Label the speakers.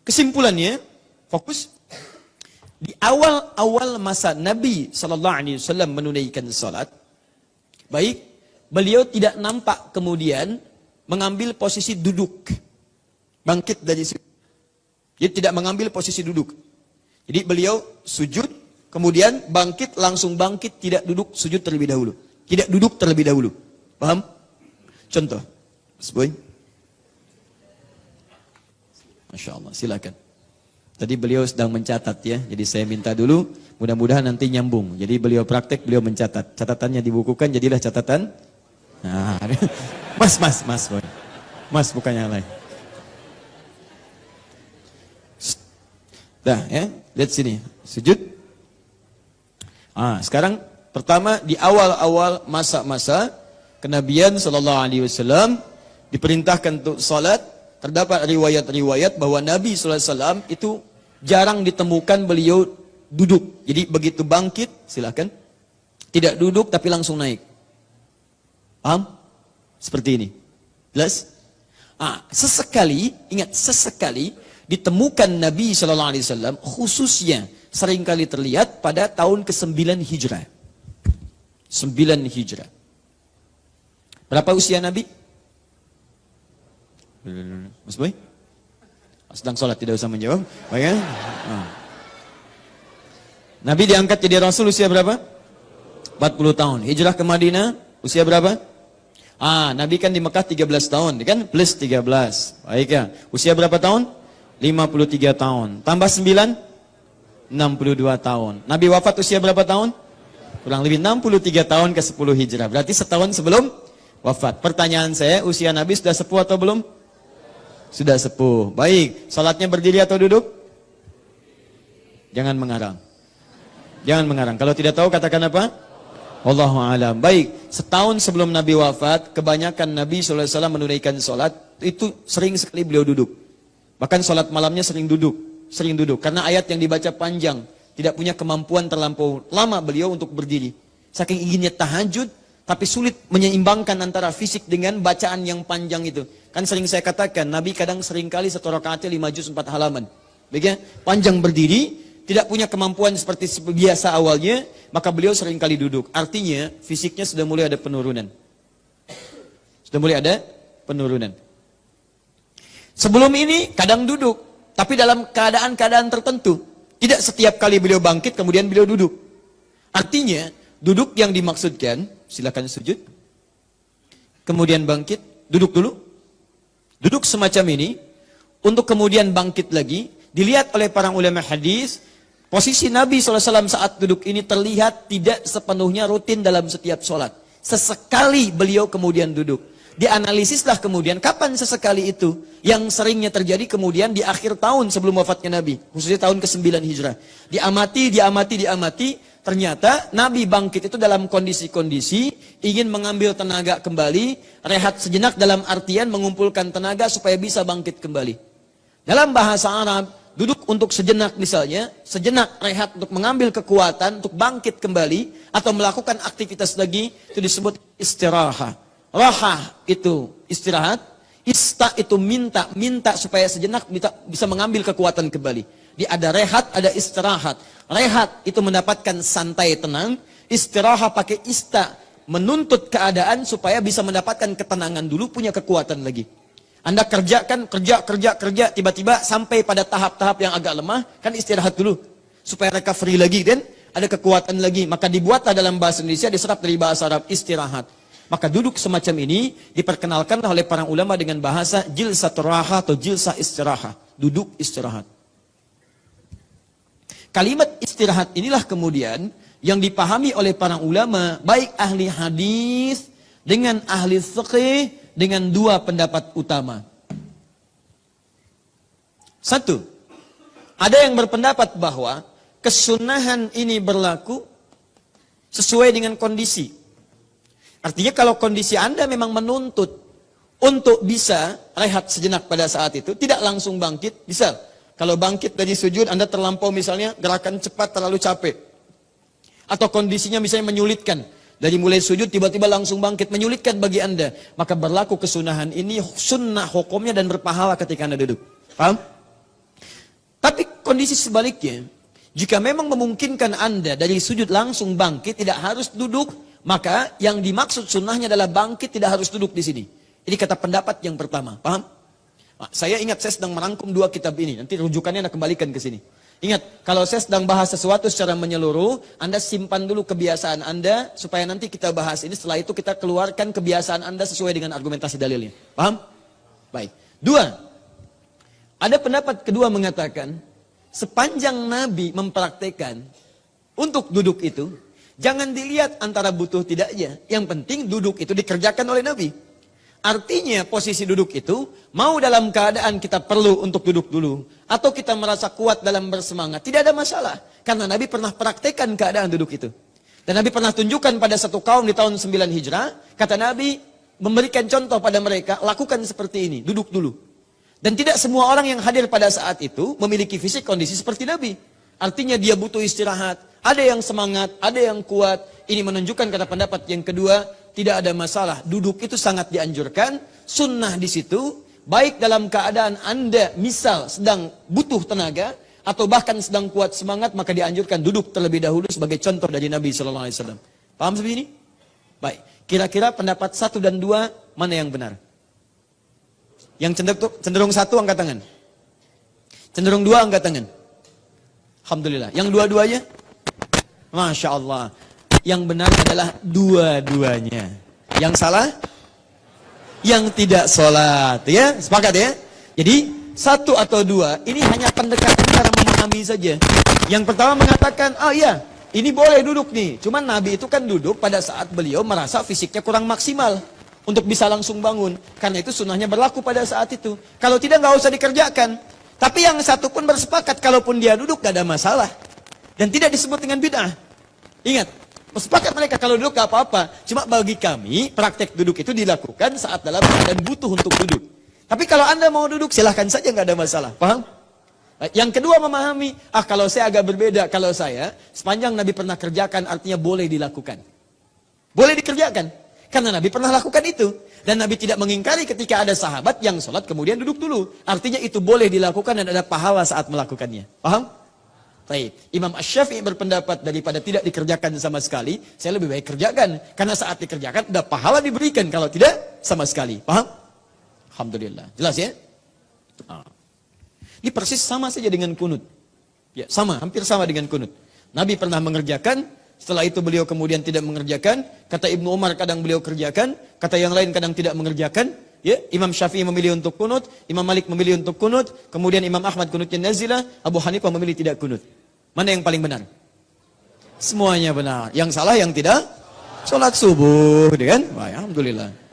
Speaker 1: Kesimpulannya, fokus. Di awal-awal masa Nabi SAW menunaikan salat, baik, beliau tidak nampak kemudian mengambil posisi duduk. Bangkit dari sujud. Dia tidak mengambil posisi duduk. Jadi beliau sujud, kemudian bangkit, langsung bangkit, tidak duduk, sujud terlebih dahulu. Tidak duduk terlebih dahulu. Paham? Contoh. Mas Boy. Masya Allah, silakan. Tadi beliau sedang mencatat ya, jadi saya minta dulu, mudah-mudahan nanti nyambung. Jadi beliau praktek, beliau mencatat. Catatannya dibukukan, jadilah catatan. Nah, mas Boy. Mas bukan yang lain. Dah ya, lihat sini, sujud. Sekarang pertama di awal-awal masa-masa kenabian sallallahu alaihi wasallam diperintahkan untuk salat. Terdapat riwayat-riwayat bahwa Nabi sallallahu alaihi wasallam itu jarang ditemukan beliau duduk. Jadi begitu bangkit, silakan. Tidak duduk tapi langsung naik. Paham? Seperti ini. Jelas? Sesekali, ingat sesekali ditemukan Nabi sallallahu alaihi wasallam khususnya seringkali terlihat pada tahun ke-9 Hijrah. 9 Hijrah. Berapa usia Nabi? Mas Boy? Sedang sholat, tidak usah menjawab. Baik, Nabi diangkat jadi Rasul usia berapa? 40 tahun. Hijrah ke Madinah usia berapa? Nabi kan di Mekah 13 tahun, kan? Plus 13. Baik ya. Usia berapa tahun? 53 tahun. Tambah 9? 62 tahun. Nabi wafat usia berapa tahun? Kurang lebih 63 tahun ke 10 Hijrah. Berarti setahun sebelum wafat. Pertanyaan saya, usia Nabi sudah sepuh atau belum? Sudah sepuh. Baik, salatnya berdiri atau duduk? Jangan mengarang. Jangan mengarang. Kalau tidak tahu katakan apa? Wallahu a'lam. Baik, setahun sebelum Nabi wafat, kebanyakan Nabi SAW menunaikan salat itu sering sekali beliau duduk. Bahkan salat malamnya sering duduk. Sering duduk. Karena ayat yang dibaca panjang. Tidak punya kemampuan terlampau lama beliau untuk berdiri. Saking inginnya tahajud, tapi sulit menyeimbangkan antara fisik dengan bacaan yang panjang itu. Kan sering saya katakan, Nabi kadang seringkali satu rakaatnya 5 juz 4 halaman. Baik, panjang berdiri, tidak punya kemampuan seperti biasa awalnya, maka beliau seringkali duduk. Artinya, fisiknya sudah mulai ada penurunan. Sudah mulai ada penurunan. Sebelum ini, kadang duduk. Tapi dalam keadaan-keadaan tertentu. Tidak setiap kali beliau bangkit, kemudian beliau duduk. Artinya, duduk yang dimaksudkan, silakan sujud. Kemudian bangkit, duduk dulu. Duduk semacam ini, untuk kemudian bangkit lagi, dilihat oleh para ulama hadis, posisi Nabi SAW saat duduk ini terlihat tidak sepenuhnya rutin dalam setiap sholat. Sesekali beliau kemudian duduk. Dianalisislah kemudian, kapan sesekali itu yang seringnya terjadi kemudian di akhir tahun sebelum wafatnya Nabi. Khususnya tahun ke-9 Hijrah. Diamati. Ternyata Nabi bangkit itu dalam kondisi-kondisi ingin mengambil tenaga kembali, rehat sejenak dalam artian mengumpulkan tenaga supaya bisa bangkit kembali. Dalam bahasa Arab, duduk untuk sejenak misalnya, sejenak rehat untuk mengambil kekuatan, untuk bangkit kembali, atau melakukan aktivitas lagi, itu disebut istirahat. Rahah itu istirahat, ista itu minta supaya sejenak bisa mengambil kekuatan kembali. Ada rehat, ada istirahat. Rehat itu mendapatkan santai tenang, istirahat pakai ista, menuntut keadaan supaya bisa mendapatkan ketenangan dulu, punya kekuatan lagi. Anda kerjakan, kerja, tiba-tiba sampai pada tahap-tahap yang agak lemah, kan istirahat dulu. Supaya recovery lagi, dan ada kekuatan lagi. Maka dibuatlah dalam bahasa Indonesia, diserap dari bahasa Arab, istirahat. Maka duduk semacam ini diperkenalkan oleh para ulama dengan bahasa jilsatur raha atau jilsah istirahat. Duduk istirahat. Kalimat istirahat inilah kemudian yang dipahami oleh para ulama, baik ahli hadis dengan ahli fiqih, dengan dua pendapat utama. Satu, ada yang berpendapat bahwa kesunahan ini berlaku sesuai dengan kondisi. Artinya kalau kondisi Anda memang menuntut untuk bisa rehat sejenak pada saat itu, tidak langsung bangkit, bisa. Kalau bangkit dari sujud, Anda terlampau misalnya, gerakan cepat terlalu capek. Atau kondisinya misalnya menyulitkan. Dari mulai sujud, tiba-tiba langsung bangkit, menyulitkan bagi Anda. Maka berlaku kesunahan ini, sunnah hukumnya dan berpahala ketika Anda duduk. Paham? kondisi sebaliknya, jika memang memungkinkan Anda dari sujud langsung bangkit, tidak harus duduk, maka yang dimaksud sunnahnya adalah bangkit, tidak harus duduk di sini. Ini kata pendapat yang pertama, paham? Nah, saya ingat saya sedang merangkum 2 kitab ini, nanti rujukannya Anda kembalikan ke sini. Ingat, kalau saya sedang bahas sesuatu secara menyeluruh, Anda simpan dulu kebiasaan Anda, supaya nanti kita bahas ini, setelah itu kita keluarkan kebiasaan Anda sesuai dengan argumentasi dalilnya. Paham? Baik. 2. Ada pendapat kedua mengatakan, sepanjang Nabi mempraktekkan untuk duduk itu, jangan dilihat antara butuh tidaknya. Yang penting duduk itu dikerjakan oleh Nabi. Artinya posisi duduk itu, mau dalam keadaan kita perlu untuk duduk dulu, atau kita merasa kuat dalam bersemangat, tidak ada masalah. Karena Nabi pernah praktekkan keadaan duduk itu. Dan Nabi pernah tunjukkan pada satu kaum di tahun 9 Hijrah, kata Nabi, memberikan contoh pada mereka, lakukan seperti ini, duduk dulu. Dan tidak semua orang yang hadir pada saat itu memiliki fisik kondisi seperti Nabi. Artinya dia butuh istirahat, ada yang semangat, ada yang kuat. Ini menunjukkan kata pendapat yang kedua, tidak ada masalah. Duduk itu sangat dianjurkan. Sunnah di situ, baik dalam keadaan Anda misal sedang butuh tenaga, atau bahkan sedang kuat semangat, maka dianjurkan duduk terlebih dahulu sebagai contoh dari Nabi SAW. Paham seperti ini? Baik. Kira-kira pendapat 1 dan 2, mana yang benar? Yang cenderung 1 angkat tangan. Cenderung 2 angkat tangan. Alhamdulillah. Yang dua-duanya? Masya Allah. Yang benar adalah dua-duanya. Yang salah? Yang tidak sholat. Ya, sepakat ya? Jadi, 1 atau 2, ini hanya pendekatan cara memahami saja. Yang pertama mengatakan, iya, ini boleh duduk nih. Cuman Nabi itu kan duduk pada saat beliau merasa fisiknya kurang maksimal untuk bisa langsung bangun. Karena itu sunnahnya berlaku pada saat itu. Kalau tidak, nggak usah dikerjakan. Tapi yang satu pun bersepakat, kalaupun dia duduk, gak ada masalah. Dan tidak disebut dengan bid'ah. Ingat, bersepakat mereka kalau duduk gak apa-apa. Cuma bagi kami, praktek duduk itu dilakukan saat dalam keadaan butuh untuk duduk. Tapi kalau Anda mau duduk, silahkan saja, gak ada masalah. Paham? Yang kedua memahami, kalau saya agak berbeda. Kalau saya, sepanjang Nabi pernah kerjakan, artinya boleh dilakukan. Boleh dikerjakan. Karena Nabi pernah lakukan itu. Dan Nabi tidak mengingkari ketika ada sahabat yang sholat kemudian duduk dulu. Artinya itu boleh dilakukan dan ada pahala saat melakukannya. Paham? Baik. Imam Asy-Syafi'i berpendapat daripada tidak dikerjakan sama sekali, saya lebih baik kerjakan. Karena saat dikerjakan ada pahala diberikan, kalau tidak sama sekali. Paham? Alhamdulillah. Jelas ya? Ini persis sama saja dengan kunut. Ya, sama, hampir sama dengan kunut. Nabi pernah mengerjakan, setelah itu beliau kemudian tidak mengerjakan. Kata Ibnu Umar kadang beliau kerjakan, kata yang lain kadang tidak mengerjakan. Ya, Imam Syafi'i memilih untuk kunut, Imam Malik memilih untuk kunut, kemudian Imam Ahmad kunutnya nazilah, Abu Hanifah memilih tidak kunut. Mana yang paling benar? Semuanya benar. Yang salah yang tidak sholat subuh, kan? Alhamdulillah.